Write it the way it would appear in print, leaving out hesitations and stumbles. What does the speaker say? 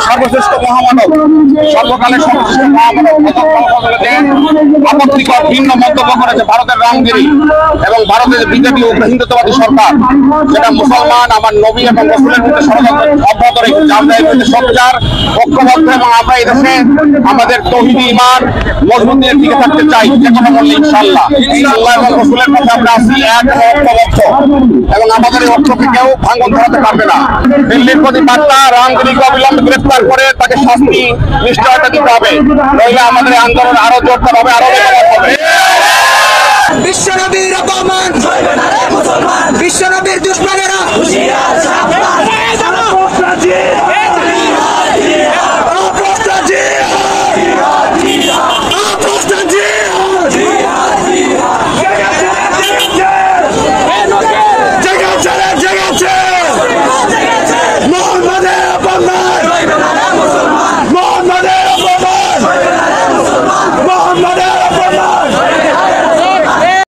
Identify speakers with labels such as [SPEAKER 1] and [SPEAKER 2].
[SPEAKER 1] সর্বশ্রেষ্ঠ মহামানব, সর্বকালের সর্বশ্রেষ্ঠ মহামানব আপত্তিকর ভিন্ন মন্তব্য করেছে ভারতের রামগিরি এবং ভারতের বিজেপি ও হিন্দুত্ববাদী সরকার, যেটা মুসলমান আমার নবী এবং রাসূলের মধ্যে ষড়যন্ত্র অব্যাহত রেখেছে। আমরা এই মধ্যে সরকার ঐক্যবদ্ধ এবং আমরা এই দেশে আমাদের তৌহিদি ঈমান মজবুত নিয়ে টিকে থাকতে চাই। যে কথা বললে ইনশাআল্লাহ আল্লাহ এবং রাসূলের কথা আমরা আছি এক ঐক্যবদ্ধ এবং আমাদের এই ঐক্যকে কেউ ভাঙন ধরাতে পারবে না। দিল্লির প্রতি বার্তা, রামগিরিকে অবিলম্বে গ্রেফতার করে তাকে শাস্তি নিশ্চয়তা দিতে হবে, নইলে আমাদের আন্দোলন আরো জোরদার হবে, আরো বেগবান হবে।
[SPEAKER 2] বিশ্বনবীর অপমান